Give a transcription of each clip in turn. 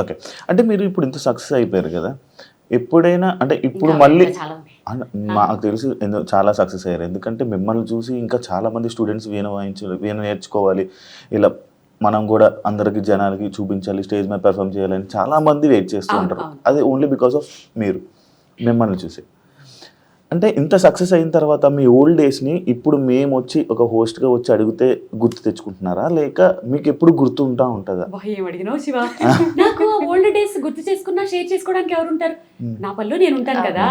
Okay. అంటే మీరు ఇప్పుడు ఇంత సక్సెస్ అయిపోయారు కదా! ఎప్పుడైనా అంటే ఇప్పుడు మళ్ళీ మాకు తెలుసు చాలా సక్సెస్ అయ్యారు. ఎందుకంటే మిమ్మల్ని చూసి ఇంకా చాలామంది స్టూడెంట్స్ వీణ నేర్చుకోవాలి. ఇలా మనం కూడా అందరికి జనాలకి చూపించాలి, స్టేజ్ మీద పెర్ఫార్మ్ చేయాలని చాలామంది వెయిట్ చేస్తూ ఉంటారు. అది ఓన్లీ బికాస్ ఆఫ్ మిమ్మల్ని చూసి. అంటే ఇంత సక్సెస్ అయిన తర్వాత మీ ఓల్డ్ డేస్ని ఇప్పుడు మేము వచ్చి ఒక హోస్ట్గా వచ్చి అడిగితే గుర్తు తెచ్చుకుంటున్నారా, లేక మీకు ఎప్పుడు గుర్తుంటా ఉంటుందా? ఏం అడిగినావు శివ? నాకు ఓల్డ్ డేస్ గుర్తు చేసుకున్నా షేర్ చేసుకోవడానికి ఎవరు ఉంటారు? నా పనిలో నేను ఉంటాను కదా.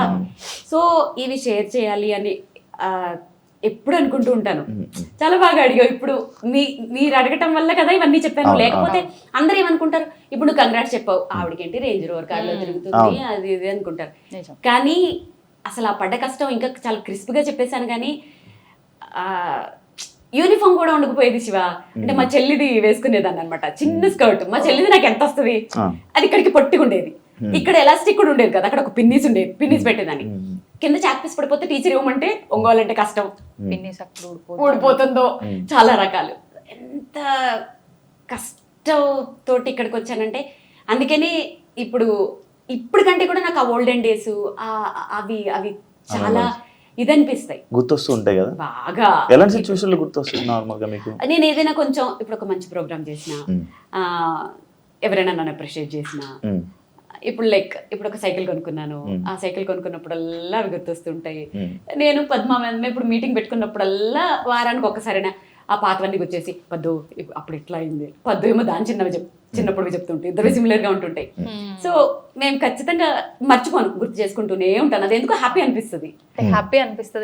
సో ఇవి షేర్ చేయాలి అని ఎప్పుడు అనుకుంటూ ఉంటాను. చాలా బాగా అడిగావు. ఇప్పుడు మీరు అడగటం వల్ల కదా ఇవన్నీ చెప్పాను. లేకపోతే అందరూ ఏమనుకుంటారు, ఇప్పుడు నువ్వు కంగ్రాట్స్ చెప్పావు, ఆవిడకేంటి రేంజ్ రోవర్ కార్లో తిరుగుతుంది అది ఇది అనుకుంటారు. కానీ అసలు ఆ పడ్డ కష్టం ఇంకా చాలా క్రిస్ప్గా చెప్పేశాను. కానీ యూనిఫామ్ కూడా ఉండకపోయేది శివ. అంటే మా చెల్లిది వేసుకునేదాన్ని అనమాట, చిన్న స్కర్ట్. మా చెల్లిది నాకు ఎంత వస్తుంది, అది ఇక్కడికి పొట్టిగా ఉండేది, ఇక్కడ ఎలాస్టిక్ కూడా ఉండేది కదా, అక్కడ ఒక పిన్నీస్ ఉండేది, పిన్నీస్ పెట్టేదాన్ని. కింద చాక్ పీస్ పడిపోతే టీచర్ ఇవ్వమంటే ఒంగోలంటే కష్టం, పిన్నీస్ ఊడిపోతుందో, చాలా రకాలు. ఎంత కష్టంతోటి ఇక్కడికి వచ్చానంటే అందుకని ఇప్పటికంటే కూడా నాకు ఆ ఓల్డెన్ డేస్ అవి చాలా ఇదనిపిస్తాయి, గుర్తొస్తూ ఉంటాయి కదా బాగా. ఎలాంటి సిచ్యువేషన్లో గుర్తొస్తుంది నార్మల్గా మీకు? నేను ఏదైనా కొంచెం ఇప్పుడు ఒక మంచి ప్రోగ్రామ్ చేసిన, ఎవరైనా నన్ను అప్రిషియేట్ చేసిన, ఇప్పుడు ఒక సైకిల్ కొనుక్కున్నాను, ఆ సైకిల్ కొనుక్కున్నప్పుడల్లా అవి గుర్తొస్తుంటాయి. నేను పద్మ ఇప్పుడు మీటింగ్ పెట్టుకున్నప్పుడల్లా వారానికి ఒక్కసారైనా ఆ పాతవన్నీ గుర్చేసి, పద్దు అప్పుడు ఇట్లా అయింది, పద్దు ఏమో దాని చిన్నప్పుడు చెప్తుంటాయి, ఇద్దరు సిమిలర్ గా ఉంటుంటాయి. సో నేను ఖచ్చితంగా మర్చిపోను, గుర్తు చేసుకుంటూనే ఉంటాను. అది ఎందుకు హ్యాపీ అనిపిస్తుంది.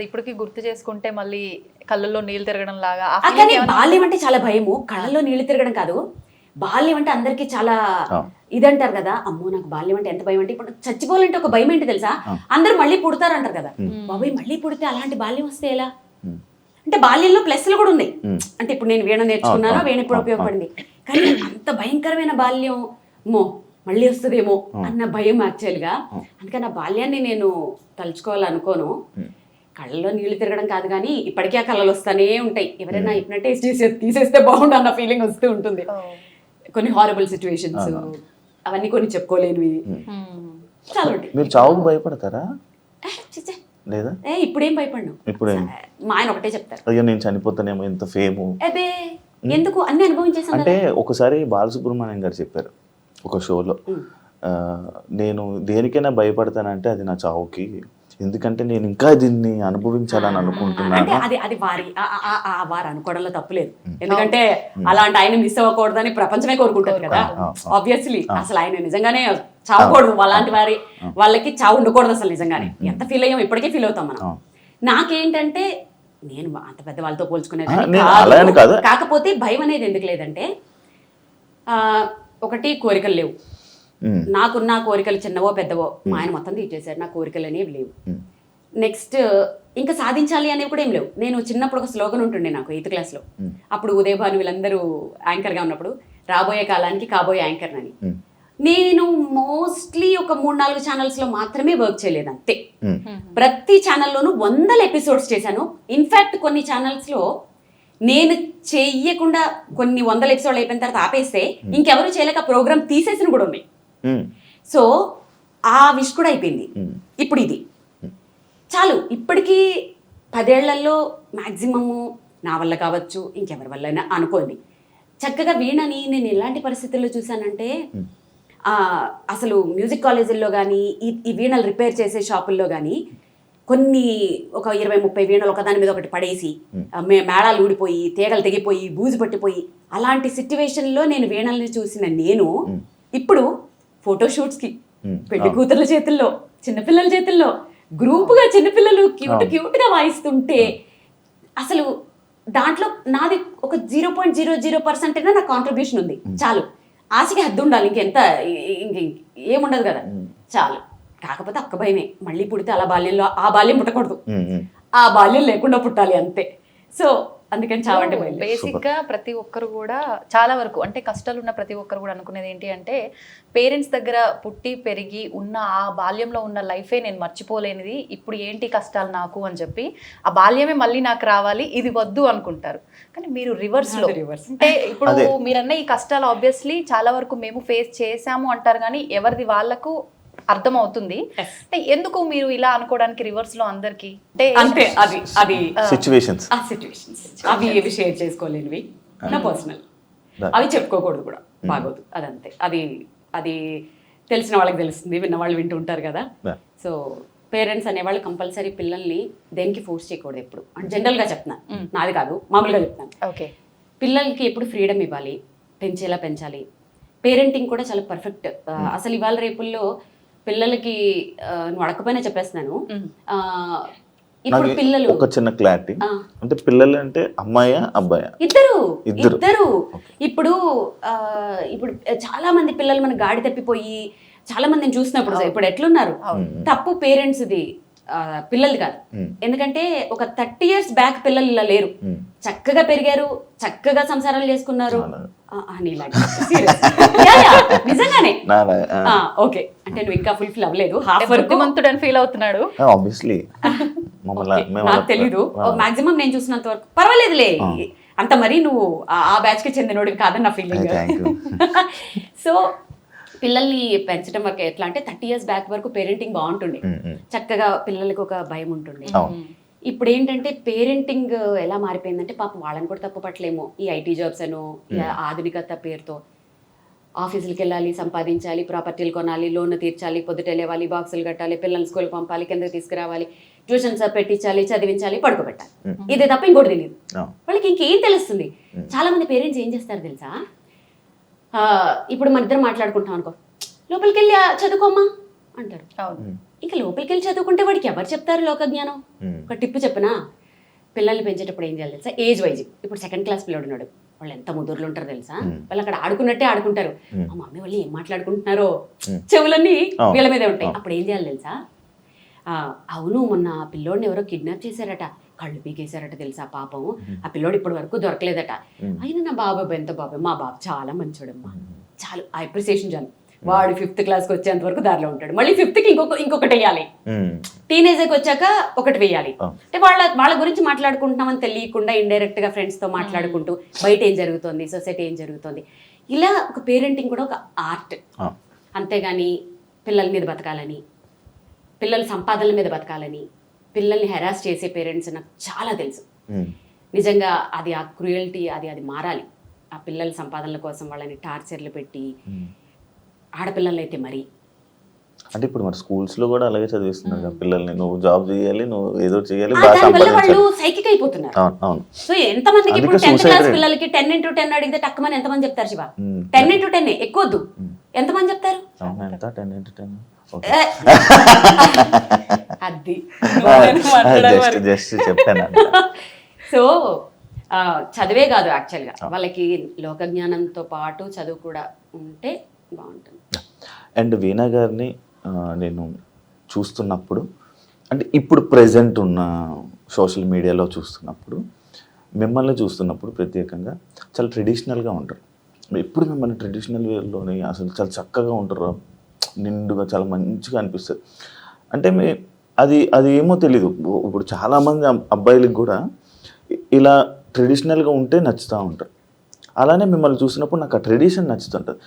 ఇప్పటికి గుర్తు చేసుకుంటే మళ్ళీ కళ్ళల్లో నీళ్ళు తిరగడం లాగా. కానీ బాల్యం అంటే చాలా భయము, కళ్ళల్లో నీళ్లు తిరగడం కాదు. బాల్యం అంటే అందరికీ చాలా ఇదంటారు కదా, అమ్మో నాకు బాల్యం అంటే ఎంత భయం అంటే, ఇప్పుడు చచ్చిపోవాలంటే ఒక భయం ఏంటి తెలుసా, అందరూ మళ్ళీ పుడతారు అంటారు కదా. బాబాయ్ మళ్ళీ పుడితే అలాంటి బాల్యం వస్తే ఎలా అంటే, బాల్యంలో ప్లస్లు కూడా ఉన్నాయి. అంటే ఇప్పుడు నేను వీణ నేర్చుకున్నాను, వీణ ఇప్పుడు ఉపయోగపడింది. కానీ అంత భయంకరమైన బాల్యం మళ్ళీ వస్తుందేమో అన్న భయం యాక్చువల్గా. అందుకని ఆ బాల్యాన్ని నేను తలుచుకోవాలనుకోను. కళ్ళలో నీళ్లు తిరగడం కాదు, కానీ ఇప్పటికీ ఆ కళలు వస్తూనే ఉంటాయి. ఎవరైనా హిప్నటైజ్ తీసేస్తే బాగుండు అన్న ఫీలింగ్ వస్తూ ఉంటుంది. కొన్ని హారబుల్ సిచ్యువేషన్స్, అవన్నీ కొన్ని చెప్పుకోలేనివి చాలా ఉంటాయి. మీరు చావుకు భయపడతారా? లేదా ఇప్పుడేం భయపడ్డాను. మా ఆయన ఒకటే చెప్తారు, అయ్యో నేను చనిపోతానేమో, ఎంత ఫేము. అదే ఎందుకు అన్ని అనుభవించేసాను. అంటే ఒకసారి బాలసుబ్రహ్మణ్యం గారు చెప్పారు ఒక షోలో, నేను దేనికైనా భయపడతానంటే అది నా చావుకి, ఎందుకంటే నేను ఇంకా దీన్ని అనుభవించాలని అనుకుంటున్నాను. అది వారు అనుకోవడంలో తప్పులేదు, ఎందుకంటే అలాంటి ఆయన మిస్ అవ్వకూడదని ప్రపంచమే కోరుకుంటారు కదా. ఆబ్వియస్లీ అసలు ఆయన నిజంగానే చావకూడదు, అలాంటి వాళ్ళకి చావు ఉండకూడదు అసలు. నిజంగానే ఎంత ఫీల్ అయ్యాం, ఇప్పటికే ఫీల్ అవుతాం మనం. నాకేంటంటే నేను అంత పెద్ద వాళ్ళతో పోల్చుకునేది కాదు, కాకపోతే భయం అనేది ఎందుకు లేదంటే, ఒకటి కోరికలు లేవు నాకున్న, కోరికలు చిన్నవో పెద్దవో మా ఆయన మొత్తం తీర్చేశారు, నా కోరికలు అనేవి లేవు. నెక్స్ట్ ఇంకా సాధించాలి అనేవి కూడా ఏం లేవు. నేను చిన్నప్పుడు ఒక స్లోగన్ ఉంటుండే నాకు 8th క్లాస్లో, అప్పుడు ఉదయభాను వీళ్ళందరూ యాంకర్గా ఉన్నప్పుడు, రాబోయే కాలానికి కాబోయే యాంకర్ అని. నేను మోస్ట్లీ ఒక 3-4 ఛానల్స్లో మాత్రమే వర్క్ చేయలేదు అంతే. ప్రతి ఛానల్లోనూ 100 ఎపిసోడ్స్ చేశాను. ఇన్ఫ్యాక్ట్ కొన్ని ఛానల్స్లో నేను చెయ్యకుండా కొన్ని 100 ఎపిసోడ్లు అయిపోయిన తర్వాత ఆపేస్తే ఇంకెవరు చేయలేక ప్రోగ్రామ్ తీసేసిన కూడా ఉన్నాయి. సో ఆ విష్ కూడా అయిపోయింది. ఇప్పుడు ఇది చాలు. ఇప్పటికీ 10 ఏళ్లలో మ్యాక్సిమము నా వల్ల కావచ్చు, ఇంకెవరి వల్ల అయినా అనుకోండి, చక్కగా వీణని నేను ఎలాంటి పరిస్థితుల్లో చూసానంటే, అసలు మ్యూజిక్ కాలేజీల్లో కానీ ఈ వీణలు రిపేర్ చేసే షాపుల్లో కానీ కొన్ని ఒక 20-30 వీణలు ఒకదాని మీద ఒకటి పడేసి మేళాలు ఊడిపోయి, తీగలు తెగిపోయి, బూజు పట్టిపోయి, అలాంటి సిచ్యువేషన్లో నేను వీణల్ని చూసిన నేను ఇప్పుడు ఫోటోషూట్స్కి పెళ్లి కూతుర్ల చేతుల్లో, చిన్నపిల్లల చేతుల్లో గ్రూపుగా చిన్నపిల్లలు క్యూట్గా వాయిస్తుంటే, అసలు దాంట్లో నాది ఒక 0.00% అయినా నా కాంట్రిబ్యూషన్ ఉంది. చాలు, ఆశకి హద్దు ఉండాలి, ఇంకెంత ఏముండదు కదా, చాలు. కాకపోతే ఒక్క భయమే, మళ్ళీ పుడితే అలా బాల్యంలో ఆ బాల్యం పుట్టకూడదు, ఆ బాల్యం లేకుండా పుట్టాలి అంతే. సో అందుకని చావంటే భయం లేదు. బేసిక్ గా ప్రతి ఒక్కరు కూడా చాలా వరకు అంటే కష్టాలు ఉన్న ప్రతి ఒక్కరు కూడా అనుకునేది ఏంటి అంటే పేరెంట్స్ దగ్గర పుట్టి పెరిగి ఉన్న ఆ బాల్యంలో ఉన్న లైఫే నేను మర్చిపోలేనిది, ఇప్పుడు ఏంటి కష్టాలు నాకు అని చెప్పి ఆ బాల్యమే మళ్ళీ నాకు రావాలి, ఇది వద్దు అనుకుంటారు. కానీ మీరు రివర్స్ లో అంటే ఇప్పుడు మీరన్న ఈ కష్టాలు ఆబ్వియస్లీ చాలా వరకు మేము ఫేస్ చేసాము అంటారు, కానీ ఎవరిది వాళ్ళకు అర్థం అవుతుంది. అంటే ఎందుకు మీరు ఇలా అనుకోవడానికి రివర్స్ లో అందరికి అంటే అది సిచ్యువేషన్స్ అవి ఏవి షేర్ చేసుకోలేనివి, నా పర్సనల్, అవి చెప్పుకోకూడదు కూడా, బాగోదు. అదంతే. అది తెలిసిన వాళ్ళకి తెలుస్తుంది, విన్న వాళ్ళు వింటూ ఉంటారు కదా. సో పేరెంట్స్ అనేవాళ్ళు కంపల్సరీ పిల్లల్ని దేనికి ఫోర్స్ చేయకూడదు ఎప్పుడు. అంటే జనరల్గా చెప్తున్నాను, నాది కాదు, మామూలుగా చెప్తాను. ఓకే, పిల్లలకి ఎప్పుడు ఫ్రీడమ్ ఇవ్వాలి, పెంచేలా పెంచాలి. పేరెంటింగ్ కూడా చాలా పర్ఫెక్ట్. అసలు ఇవాళ రేపుల్లో పిల్లలకి నువ్వు అడగకపోయినా చెప్పేస్తున్నాను. ఇప్పుడు పిల్లలు ఒక చిన్న క్లారిటీ, అంటే పిల్లలు అంటే అమ్మాయా అబ్బాయా? ఇద్దరు. ఇప్పుడు చాలా మంది పిల్లలు మన గాడి తప్పిపోయి చాలా మందిని చూసినప్పుడు ఇప్పుడు ఎట్లున్నారు, తప్పు పేరెంట్స్ది, పిల్లలు కాదు. ఎందుకంటే ఒక 30 years బ్యాక్ పిల్లలు ఇలా లేరు, చక్కగా పెరిగారు, చక్కగా సంసారాలు చేసుకున్నారు. నిజంగానే. ఓకే, అంటే నువ్వు ఇంకా ఫుల్ఫిల్ అవ్వలేదు, హాఫ్ వరకు మంతుడని ఫీల్ అవుతున్నాడు. నాకు తెలీదు, మాక్సిమం నేను చూసినంత వరకు పర్వాలేదులే, అంత మరీ నువ్వు ఆ బ్యాచ్ కి చెందినోడివి కాదని నా ఫీలింగ్. సో పిల్లల్ని పెంచడం వరకు ఎట్లా అంటే 30 years బ్యాక్ వరకు పేరెంటింగ్ బాగుంటుండే, చక్కగా పిల్లలకి ఒక భయం ఉంటుండే. ఇప్పుడు ఏంటంటే పేరెంటింగ్ ఎలా మారిపోయిందంటే పాపం వాళ్ళని కూడా తప్పు పట్టలేము. ఈ ఐటీ జాబ్స్ అను, ఆధునికత పేరుతో ఆఫీసులకి వెళ్ళాలి, సంపాదించాలి, ప్రాపర్టీలు కొనాలి, లోన్ తీర్చాలి, పొద్దుట లేవాలి, బాక్సులు కట్టాలి, పిల్లల్ని స్కూల్కి పంపాలి, కిందకి తీసుకురావాలి, ట్యూషన్స్ పెట్టించాలి, చదివించాలి, పడుకోబెట్టాలి. ఇదే తప్ప ఇంకోటి తెలియదు వాళ్ళకి. ఇంకేం తెలుస్తుంది? చాలా మంది పేరెంట్స్ ఏం చేస్తారు తెలుసా, ఇప్పుడు మన ఇద్దరు మాట్లాడుకుంటాం అనుకో, లోపలికి వెళ్ళి చదువుకోమ్మా అంటారు. ఇంకా లోపలికి వెళ్ళి చదువుకుంటే వాడికి ఎవరు చెప్తారు లోక జ్ఞానం? ఒక టిప్పు చెప్పనా, పిల్లల్ని పెంచేటప్పుడు ఏం చేయాలి తెలుసా? Age wise. ఇప్పుడు 2nd class పిల్లడు ఉన్నాడు, వాళ్ళు ఎంత ముదురులు ఉంటారు తెలుసా? వాళ్ళు అక్కడ ఆడుకున్నట్టే ఆడుకుంటారు. మా మమ్మీ వాళ్ళు ఏం మాట్లాడుకుంటున్నారో చెవులన్నీ వీళ్ళ మీదే ఉంటాయి. అప్పుడు ఏం చేయాలి తెలుసా? అవును, మొన్న పిల్లోడిని ఎవరో కిడ్నాప్ చేశారట, కళ్ళు పీకేశారట తెలుసా పాపం, ఆ పిల్లోడు ఇప్పటి వరకు దొరకలేదట. అయినా నా బాబాయ్ ఎంత బాబాయ్, మా బాబు చాలా మంచోడమ్మా, చాలు ఆ అప్రిసియేషన్ చాలు. వాడు 5th classకి వచ్చేంత వరకు దారిలో ఉంటాడు, మళ్ళీ 5th ఇంకొకటి వేయాలి, టీనేజ్కి వచ్చాక ఒకటి వేయాలి. అంటే వాళ్ళ గురించి మాట్లాడుకుంటున్నామని తెలియకుండా ఇండైరెక్ట్ గా ఫ్రెండ్స్ తో మాట్లాడుకుంటూ బయట ఏం జరుగుతుంది, సొసైటీ ఏం జరుగుతుంది, ఇలా ఒక పేరెంటింగ్ కూడా ఒక ఆర్ట్. అంతేగాని పిల్లల మీద బతకాలని, పిల్లల సంపాదనల మీద బతకాలని, పిల్లల్ని హెరాస్ చేసే పేరెంట్స్ నాకు చాలా తెలుసు. నిజంగా అది ఆ క్రూయల్టీ అది మారాలి. ఆ పిల్లల సంపాదనల కోసం వాళ్ళని టార్చర్లు పెట్టి, ఆడపిల్లలు అయితే మరి. అంటే ఇప్పుడు మరి స్కూల్స్ లో కూడా అలాగే చదివిస్తున్నారు పిల్లల్ని, నువ్వు జాబ్ చేయాలి, నువ్వు ఏదో చేయాలి, వాళ్ళు సైకిక్ అయిపోతున్నారు. సో ఎంతమందికి ఇప్పుడు 10th class పిల్లలకి 10 into 10 అడిగితే టక్కుమని ఎంతమంది చెప్తారు శివ? 10 into 10 ఎక్కువద్దు, ఎంతమంది చెప్తారు? 10 into 10 అది జస్ట్ చెప్పాను. సో చదివే కాదు, యాక్చువల్గా వాళ్ళకి లోక జ్ఞానంతో పాటు చదువు కూడా ఉంటే బాగుంటుంది. అండ్ వీణా గారిని నేను చూస్తున్నప్పుడు, అంటే ఇప్పుడు ప్రెజెంట్ ఉన్న సోషల్ మీడియాలో చూస్తున్నప్పుడు, మిమ్మల్ని చూస్తున్నప్పుడు ప్రత్యేకంగా చాలా ట్రెడిషనల్గా ఉంటారు. ఎప్పుడు మిమ్మల్ని ట్రెడిషనల్ వేలోని అసలు చాలా చక్కగా ఉంటారు, నిండుగా చాలా మంచిగా అనిపిస్తుంది. అంటే అది ఏమో తెలీదు, ఇప్పుడు చాలామంది అబ్బాయిలకు కూడా ఇలా ట్రెడిషనల్గా ఉంటే నచ్చుతూ ఉంటారు. అలానే మిమ్మల్ని చూసినప్పుడు నాకు ఆ ట్రెడిషన్ నచ్చుతుంటుంది.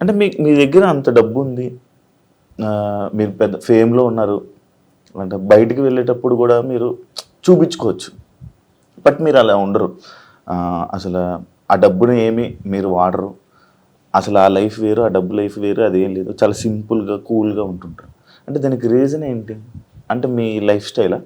అంటే మీ దగ్గర అంత డబ్బు ఉంది, మీరు పెద్ద ఫేమ్లో ఉన్నారు, అంటే బయటికి వెళ్ళేటప్పుడు కూడా మీరు చూపించుకోవచ్చు, బట్ మీరు అలా ఉండరు. అసలు ఆ డబ్బుని ఏమి మీరు వాడరు, అసలు ఆ లైఫ్ వేరు, ఆ డబ్బు లైఫ్ వేరు, అదేం లేదు, చాలా సింపుల్గా కూల్గా ఉంటుంటారు. అంటే దానికి రీజన్ ఏంటి? అంటే మీ లైఫ్ స్టైలా?